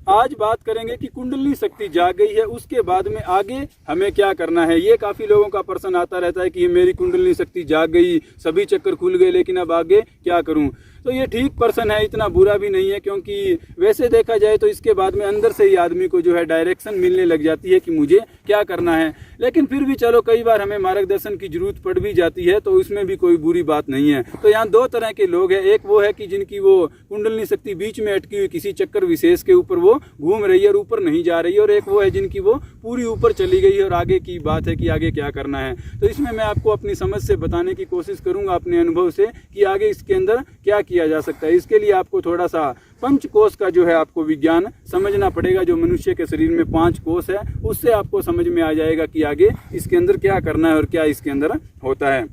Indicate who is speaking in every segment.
Speaker 1: आज बात करेंगे कि कुंडली शक्ति जाग गई है, उसके बाद में आगे हमें क्या करना है। ये काफ़ी लोगों का प्रश्न आता रहता है कि ये मेरी कुंडली शक्ति जाग गई, सभी चक्कर खुल गए, लेकिन अब आगे क्या करूं। तो ये ठीक प्रश्न है, इतना बुरा भी नहीं है, क्योंकि वैसे देखा जाए तो इसके बाद में अंदर से ही आदमी को जो है डायरेक्शन मिलने लग जाती है कि मुझे क्या करना है। लेकिन फिर भी चलो कई बार हमें मार्गदर्शन की जरूरत पड़ भी जाती है, तो इसमें भी कोई बुरी बात नहीं है। तो यहाँ दो तरह के लोग हैं, एक वो है कि जिनकी वो कुंडली शक्ति बीच में अटकी हुई किसी चक्कर विशेष के ऊपर वो घूम रही है और ऊपर नहीं जा रही है, और एक वो है जिनकी वो पूरी ऊपर चली गई है और आगे की बात है कि आगे क्या करना है। तो इसमें मैं आपको अपनी समझ से बताने की कोशिश करूंगा, अपने अनुभव से, कि आगे इसके अंदर क्या किया जा सकता है। इसके लिए आपको थोड़ा सा पंचकोश का जो है आपको विज्ञान समझना पड़ेगा। जो मनुष्य के शरीर में 5 कोश है, उससे आपको समझ में आ जाएगा कि आगे इसके अंदर क्या करना है और क्या इसके अंदर होता है।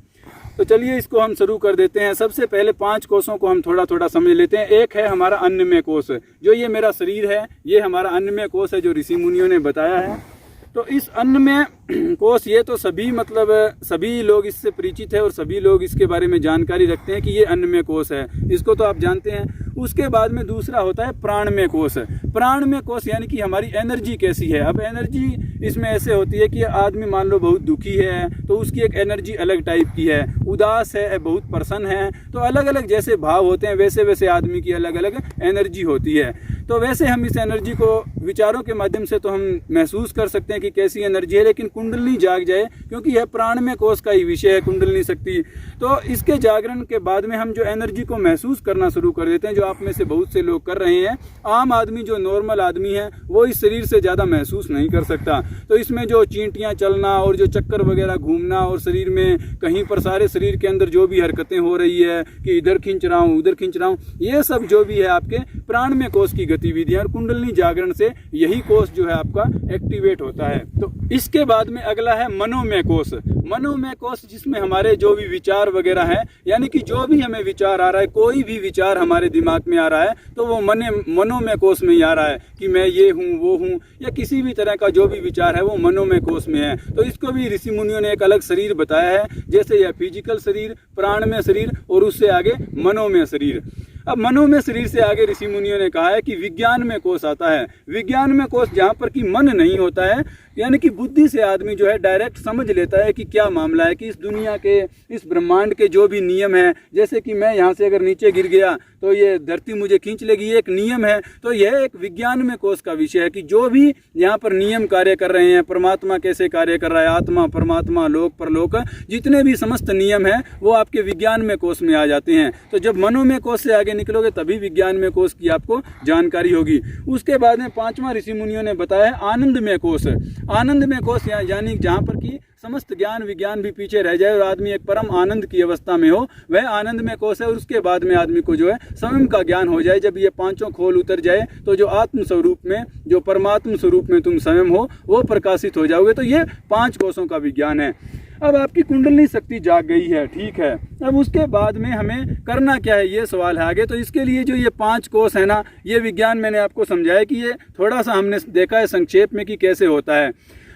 Speaker 1: तो चलिए इसको हम शुरू कर देते हैं। सबसे पहले 5 कोशों को हम थोड़ा थोड़ा समझ लेते हैं। एक है हमारा अन्नमय कोश, जो ये मेरा शरीर है, ये हमारा अन्नमय कोश है जो ऋषि मुनियों ने बताया है। तो इस अन्नमय कोश, ये तो सभी लोग इससे परिचित है और सभी लोग इसके बारे में जानकारी रखते हैं कि ये अन्नमय कोश है, इसको तो आप जानते हैं। उसके बाद में दूसरा होता है प्राणमय कोश। प्राणमय कोश यानी कि हमारी एनर्जी कैसी है। अब एनर्जी इसमें ऐसे होती है कि आदमी मान लो बहुत दुखी है तो उसकी एक एनर्जी अलग टाइप की है, उदास है, बहुत प्रसन्न है, तो अलग अलग जैसे भाव होते हैं वैसे वैसे आदमी की अलग अलग एनर्जी होती है। तो वैसे हम इस एनर्जी को विचारों के माध्यम से तो हम महसूस कर सकते हैं कि कैसी एनर्जी है, लेकिन कुंडली जाग जाए, क्योंकि यह प्राणमय कोश का ही विषय है कुंडली शक्ति। तो इसके जागरण के बाद में हम जो एनर्जी को महसूस करना शुरू कर देते हैं, जो आप में से बहुत से लोग कर रहे हैं। आम आदमी, जो नॉर्मल आदमी है, वो इस शरीर से ज़्यादा महसूस नहीं कर सकता। तो इसमें जो चींटियाँ चलना और जो चक्कर वगैरह घूमना और शरीर में कहीं पर सारे शरीर के अंदर जो भी हरकतें हो रही है कि इधर खींच रहा हूँ उधर खींच रहा हूँ, ये सब जो भी है आपके प्राणमय कोश की गतिविधियां, और कुंडली जागरण से यही कोश जो है आपका एक्टिवेट होता है। तो इसके बाद में अगला है मनोमय कोश। मनोमय कोश जिसमें हमारे जो भी विचार वगैरह है, यानी कि जो भी हमें विचार आ रहा है, कोई भी विचार हमारे दिमाग में आ रहा है तो वो मनोमय कोश में ही आ रहा है कि मैं ये हूँ वो हूँ, या किसी भी तरह का जो भी विचार है वो मनोमय कोश में है। तो इसको भी ऋषि मुनियों ने एक अलग शरीर बताया है, जैसे यह फिजिकल शरीर, प्राणमय शरीर और उससे आगे मनोमय शरीर। अब मनोमय शरीर से आगे ऋषि मुनियों ने कहा है कि विज्ञान में कोश आता है। विज्ञान में कोश जहाँ पर कि मन नहीं होता है, यानी कि बुद्धि से आदमी जो है डायरेक्ट समझ लेता है कि क्या मामला है, कि इस दुनिया के, इस ब्रह्मांड के जो भी नियम है, जैसे कि मैं यहाँ से अगर नीचे गिर गया तो ये धरती मुझे खींच लेगी, ये एक नियम है। तो यह एक विज्ञान में कोश का विषय है कि जो भी यहाँ पर नियम कार्य कर रहे हैं, परमात्मा कैसे कार्य कर रहा है, आत्मा, परमात्मा, लोक परलोक, जितने भी समस्त नियम है वो आपके विज्ञान में कोश में आ जाते हैं। तो जब मनोमय कोश से आगे निकलोगे तभी विज्ञान में कोश की आपको जानकारी होगी। उसके बाद में 5वां ऋषि मुनियों ने बताया है आनंदमय कोश। आनंदमय कोश यानी जहाँ पर कि समस्त ज्ञान विज्ञान भी पीछे रह जाए और आदमी एक परम आनंद की अवस्था में हो, वह आनंदमय कोश है। और उसके बाद में आदमी को जो है स्वयं का ज्ञान हो जाए। जब ये 5 खोल उतर जाए तो जो आत्म स्वरूप में, जो परमात्म स्वरूप में तुम स्वयं हो, वो प्रकाशित हो जाओगे। तो ये 5 कोशों का विज्ञान है। अब आपकी कुंडली शक्ति जाग गई है, ठीक है। अब उसके बाद में हमें करना क्या है, ये सवाल है आगे। तो इसके लिए जो ये 5 कोश है ना, ये विज्ञान मैंने आपको समझाया कि ये थोड़ा सा हमने देखा है संक्षेप में कि कैसे होता है।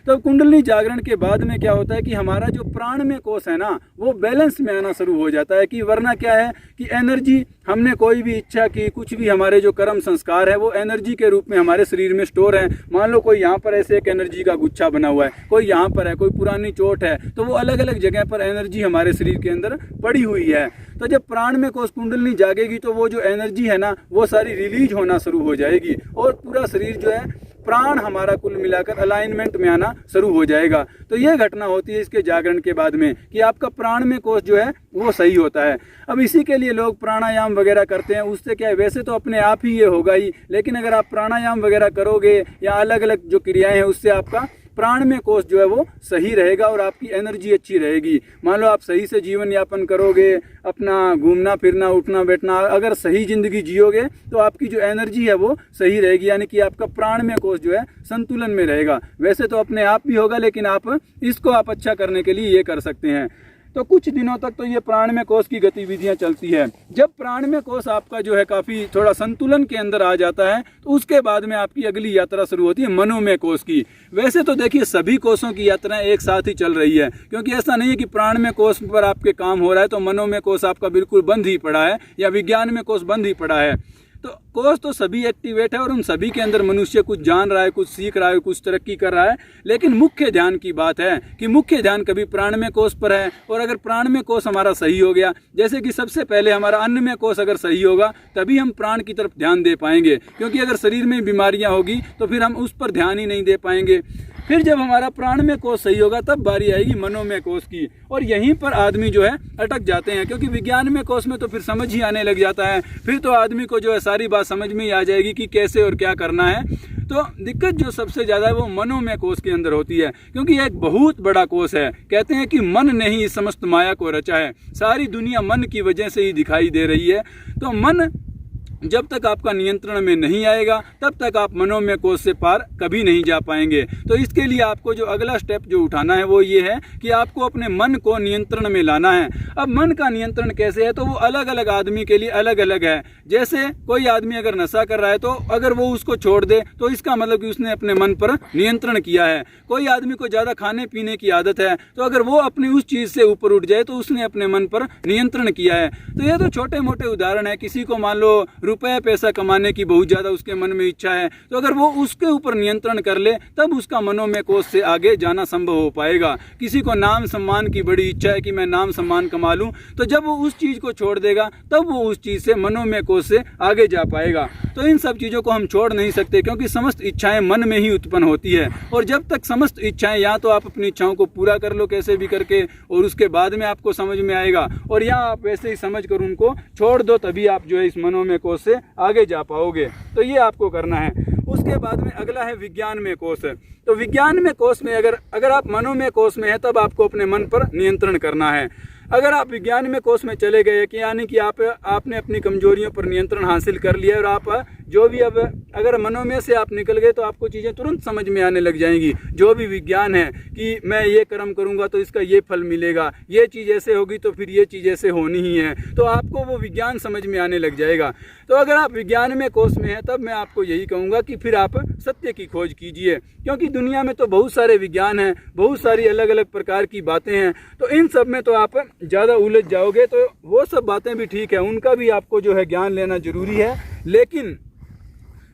Speaker 1: तो कुंडली जागरण के बाद में क्या होता है कि हमारा जो प्राणमय कोश है ना, वो बैलेंस में आना शुरू हो जाता है। कि वरना क्या है कि एनर्जी, हमने कोई भी इच्छा की, कुछ भी हमारे जो कर्म संस्कार है वो एनर्जी के रूप में हमारे शरीर में स्टोर है। मान लो कोई यहाँ पर ऐसे एक एनर्जी का गुच्छा बना हुआ है, कोई यहाँ पर है, कोई पुरानी चोट है, तो वो अलग अलग जगह पर एनर्जी हमारे शरीर के अंदर पड़ी हुई है। तो जब प्राणमय कोश कुंडली जागेगी तो वो जो एनर्जी है ना, वो सारी रिलीज होना शुरू हो जाएगी और पूरा शरीर जो है, प्राण हमारा कुल मिलाकर अलाइनमेंट में आना शुरू हो जाएगा। तो यह घटना होती है इसके जागरण के बाद में कि आपका प्राणमय कोश जो है वो सही होता है। अब इसी के लिए लोग प्राणायाम वगैरह करते हैं। उससे क्या है, वैसे तो अपने आप ही ये होगा ही, लेकिन अगर आप प्राणायाम वगैरह करोगे या अलग अलग जो क्रियाएं हैं, उससे आपका प्राणमय कोश जो है वो सही रहेगा और आपकी एनर्जी अच्छी रहेगी। मान लो आप सही से जीवन यापन करोगे, अपना घूमना फिरना उठना बैठना अगर सही जिंदगी जियोगे तो आपकी जो एनर्जी है वो सही रहेगी, यानी कि आपका प्राणमय कोश जो है संतुलन में रहेगा। वैसे तो अपने आप भी होगा, लेकिन आप इसको आप अच्छा करने के लिए ये कर सकते हैं। तो कुछ दिनों तक तो ये प्राणमय कोश की गतिविधियां चलती है। जब प्राणमय कोश आपका जो है काफ़ी थोड़ा संतुलन के अंदर आ जाता है तो उसके बाद में आपकी अगली यात्रा शुरू होती है मनोमय कोश की। वैसे तो देखिए सभी कोशों की यात्राएं एक साथ ही चल रही है, क्योंकि ऐसा नहीं है कि प्राणमय कोश पर आपके काम हो रहा है तो मनोमय कोश आपका बिल्कुल बंद ही पड़ा है या विज्ञान में कोश बंद ही पड़ा है। तो कोष तो सभी एक्टिवेट है और उन सभी के अंदर मनुष्य कुछ जान रहा है, कुछ सीख रहा है, कुछ तरक्की कर रहा है। लेकिन मुख्य ध्यान की बात है कि मुख्य ध्यान कभी प्राणमय कोष पर है। और अगर प्राणमय कोष हमारा सही हो गया, जैसे कि सबसे पहले हमारा अन्नमय कोष अगर सही होगा तभी हम प्राण की तरफ ध्यान दे पाएंगे, क्योंकि अगर शरीर में बीमारियां होगी तो फिर हम उस पर ध्यान ही नहीं दे पाएंगे। फिर जब हमारा प्राणमय कोष सही होगा तब बारी आएगी मनोमय कोष की, और यहीं पर आदमी जो है अटक जाते हैं, क्योंकि विज्ञानमय कोष में तो फिर समझ ही आने लग जाता है। फिर तो आदमी को जो है सारी बात समझ में ही आ जाएगी कि कैसे और क्या करना है। तो दिक्कत जो सबसे ज़्यादा है वो मनोमय कोष के अंदर होती है, क्योंकि यह एक बहुत बड़ा कोष है। कहते हैं कि मन ने ही इस समस्त माया को रचा है, सारी दुनिया मन की वजह से ही दिखाई दे रही है। तो मन जब तक आपका नियंत्रण में नहीं आएगा तब तक आप मनोमय कोष से पार कभी नहीं जा पाएंगे। तो इसके लिए आपको जो अगला स्टेप जो उठाना है वो ये है कि आपको अपने मन को नियंत्रण में लाना है। अब मन का नियंत्रण कैसे है, तो वो अलग अलग आदमी के लिए अलग अलग है। जैसे कोई आदमी अगर नशा कर रहा है तो अगर वो उसको छोड़ दे तो इसका मतलब कि उसने अपने मन पर नियंत्रण किया है। कोई आदमी को ज़्यादा खाने पीने की आदत है तो अगर वो अपनी उस चीज़ से ऊपर उठ जाए तो उसने अपने मन पर नियंत्रण किया है। तो ये तो छोटे मोटे उदाहरण है। किसी को मान लो रुपये पैसा कमाने की बहुत ज़्यादा उसके मन में इच्छा है, तो अगर वो उसके ऊपर नियंत्रण कर ले तब उसका मनोमय कोष से आगे जाना संभव हो पाएगा। किसी को नाम सम्मान की बड़ी इच्छा है कि मैं नाम सम्मान कमा लूँ, तो जब वो उस चीज़ को छोड़ देगा तब वो उस चीज़ से मनोमय कोष से आगे जा पाएगा। तो इन सब चीज़ों को हम छोड़ नहीं सकते, क्योंकि समस्त इच्छाएं मन में ही उत्पन्न होती है। और जब तक समस्त इच्छाएं, या तो आप अपनी इच्छाओं को पूरा कर लो कैसे भी करके और उसके बाद में आपको समझ में आएगा, और या आप वैसे ही समझ कर उनको छोड़ दो, तभी आप जो है इस मनोमय कोष से आगे जा पाओगे। तो ये आपको करना है। उसके बाद में अगला है विज्ञानमय कोष। तो विज्ञानमय कोष में अगर आप मनोमय कोष में है तब आपको अपने मन पर नियंत्रण करना है। अगर आप विज्ञानमय कोष में चले गए कि यानी कि आपने अपनी कमजोरियों पर नियंत्रण हासिल कर लिया और आप जो भी अब अगर मनोमय से आप निकल गए तो आपको चीज़ें तुरंत समझ में आने लग जाएंगी। जो भी विज्ञान है कि मैं ये कर्म करूँगा तो इसका ये फल मिलेगा, ये चीज़ ऐसे होगी तो फिर ये चीज़ ऐसे होनी ही है, तो आपको वो विज्ञान समझ में आने लग जाएगा। तो अगर आप विज्ञानमय कोष में हैं तब मैं आपको यही कहूँगा कि फिर आप सत्य की खोज कीजिए, क्योंकि दुनिया में तो बहुत सारे विज्ञान हैं, बहुत सारी अलग अलग प्रकार की बातें हैं। तो इन सब में तो आप ज़्यादा उलझ जाओगे। तो वो सब बातें भी ठीक है, उनका भी आपको जो है ज्ञान लेना जरूरी है, लेकिन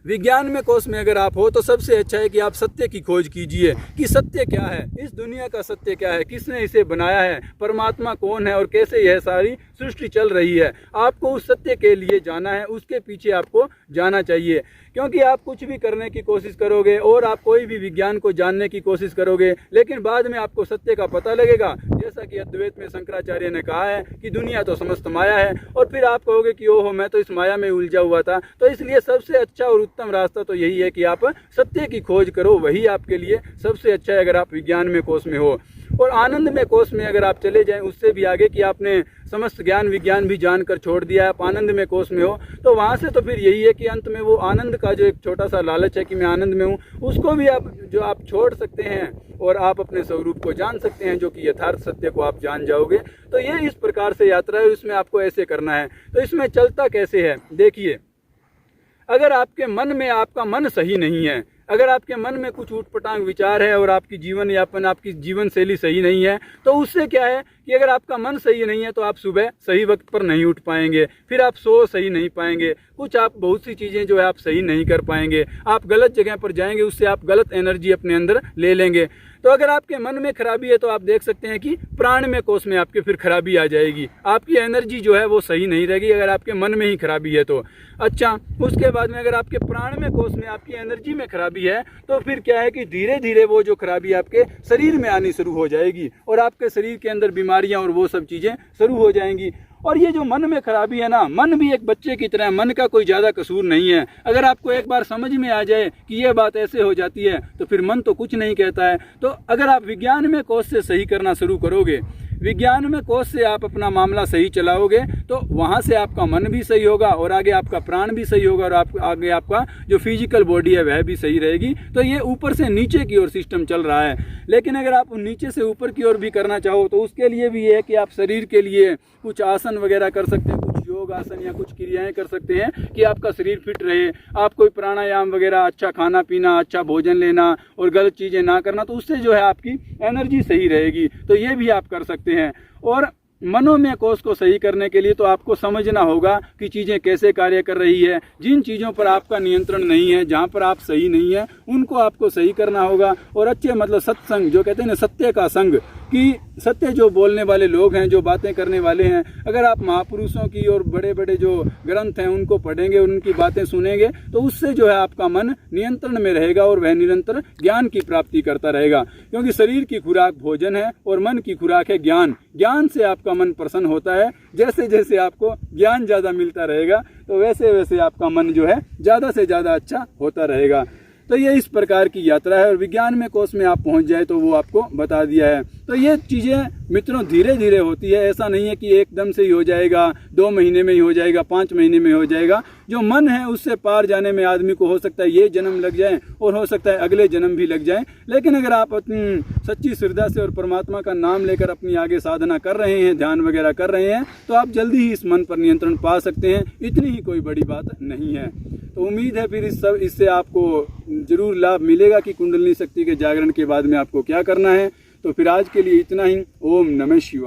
Speaker 1: विज्ञानमय कोष में अगर आप हो तो सबसे अच्छा है कि आप सत्य की खोज कीजिए कि सत्य क्या है, इस दुनिया का सत्य क्या है, किसने इसे बनाया है, परमात्मा कौन है और कैसे यह सारी सृष्टि चल रही है। आपको उस सत्य के लिए जाना है, उसके पीछे आपको जाना चाहिए। क्योंकि आप कुछ भी करने की कोशिश करोगे और आप कोई भी विज्ञान को जानने की कोशिश करोगे, लेकिन बाद में आपको सत्य का पता लगेगा, जैसा कि अद्वैत में शंकराचार्य ने कहा है कि दुनिया तो समस्त माया है, और फिर आप कहोगे कि ओहो मैं तो इस माया में उलझा हुआ था। तो इसलिए सबसे अच्छा और उत्तम रास्ता तो यही है कि आप सत्य की खोज करो, वही आपके लिए सबसे अच्छा है अगर आप विज्ञान में कोष में हो। और आनंद में कोष में अगर आप चले जाएं उससे भी आगे कि आपने समस्त ज्ञान विज्ञान भी जानकर छोड़ दिया, आप आनंद में कोष में हो, तो वहाँ से तो फिर यही है कि अंत में वो आनंद का जो एक छोटा सा लालच है कि मैं आनंद में हूँ, उसको भी आप छोड़ सकते हैं और आप अपने स्वरूप को जान सकते हैं, जो कि यथार्थ सत्य को आप जान जाओगे। तो ये इस प्रकार से यात्रा है, इसमें आपको ऐसे करना है। तो इसमें चलता कैसे है, देखिए, अगर आपके मन में आपका मन सही नहीं है, अगर आपके मन में कुछ ऊटपटांग विचार है और आपकी जीवन यापन आपकी जीवन शैली सही नहीं है, तो उससे क्या है कि अगर आपका मन सही नहीं है तो आप सुबह सही वक्त पर नहीं उठ पाएंगे, फिर आप सो सही नहीं पाएंगे, कुछ आप बहुत सी चीज़ें जो है आप सही नहीं कर पाएंगे, आप गलत जगह पर जाएंगे, उससे आप गलत एनर्जी अपने अंदर ले लेंगे। तो अगर आपके मन में खराबी है तो आप देख सकते हैं कि प्राणमय कोष में आपके फिर खराबी आ जाएगी, आपकी एनर्जी जो है वो सही नहीं रहेगी अगर आपके मन में ही खराबी है तो। अच्छा, उसके बाद में अगर आपके प्राणमय कोष में आपकी एनर्जी में खराबी है तो फिर क्या है कि धीरे धीरे वो जो खराबी आपके शरीर में आनी शुरू हो जाएगी और आपके शरीर के अंदर बीमारियां और वो सब चीज़ें शुरू हो जाएंगी। और ये जो मन में खराबी है ना, मन भी एक बच्चे की तरह, मन का कोई ज़्यादा कसूर नहीं है। अगर आपको एक बार समझ में आ जाए कि ये बात ऐसे हो जाती है तो फिर मन तो कुछ नहीं कहता है। तो अगर आप विज्ञान में कोष से सही करना शुरू करोगे, विज्ञान में कोष से आप अपना मामला सही चलाओगे, तो वहाँ से आपका मन भी सही होगा और आगे आपका प्राण भी सही होगा और आगे आपका जो फिजिकल बॉडी है वह भी सही रहेगी। तो ये ऊपर से नीचे की ओर सिस्टम चल रहा है। लेकिन अगर आप नीचे से ऊपर की ओर भी करना चाहो तो उसके लिए भी ये है कि आप शरीर के लिए कुछ आसन वगैरह कर सकते हैं, कुछ योग आसन या कुछ क्रियाएं कर सकते हैं कि आपका शरीर फिट रहे। आप कोई प्राणायाम वगैरह, अच्छा खाना पीना, अच्छा भोजन लेना और गलत चीज़ें ना करना, तो उससे जो है आपकी एनर्जी सही रहेगी। तो ये भी आप कर सकते हैं। और मनोमय कोष को सही करने के लिए तो आपको समझना होगा कि चीज़ें कैसे कार्य कर रही है। जिन चीज़ों पर आपका नियंत्रण नहीं है, जहाँ पर आप सही नहीं है, उनको आपको सही करना होगा। और अच्छे मतलब सत्संग, जो कहते हैं ना सत्य का संग, कि सत्य जो बोलने वाले लोग हैं, जो बातें करने वाले हैं, अगर आप महापुरुषों की और बड़े बड़े जो ग्रंथ हैं उनको पढ़ेंगे, उनकी बातें सुनेंगे, तो उससे जो है आपका मन नियंत्रण में रहेगा और वह निरंतर ज्ञान की प्राप्ति करता रहेगा। क्योंकि शरीर की खुराक भोजन है और मन की खुराक है ज्ञान। ज्ञान से आपका मन प्रसन्न होता है। जैसे जैसे आपको ज्ञान ज़्यादा मिलता रहेगा तो वैसे वैसे आपका मन जो है ज़्यादा से ज़्यादा अच्छा होता रहेगा। तो ये इस प्रकार की यात्रा है और विज्ञान में कोष में आप पहुंच जाए तो वो आपको बता दिया है। तो ये चीज़ें मित्रों धीरे धीरे होती है, ऐसा नहीं है कि एकदम से ही हो जाएगा, 2 महीने में ही हो जाएगा, 5 महीने में हो जाएगा। जो मन है उससे पार जाने में आदमी को हो सकता है ये जन्म लग जाए और हो सकता है अगले जन्म भी लग जाए। लेकिन अगर आप अपनी सच्ची श्रद्धा से और परमात्मा का नाम लेकर अपनी आगे साधना कर रहे हैं, ध्यान वगैरह कर रहे हैं, तो आप जल्दी ही इस मन पर नियंत्रण पा सकते हैं। इतनी ही कोई बड़ी बात नहीं है। तो उम्मीद है फिर इससे आपको जरूर लाभ मिलेगा कि कुंडलिनी शक्ति के जागरण के बाद में आपको क्या करना है। तो फिर आज के लिए इतना ही। ओम नमः शिवाय।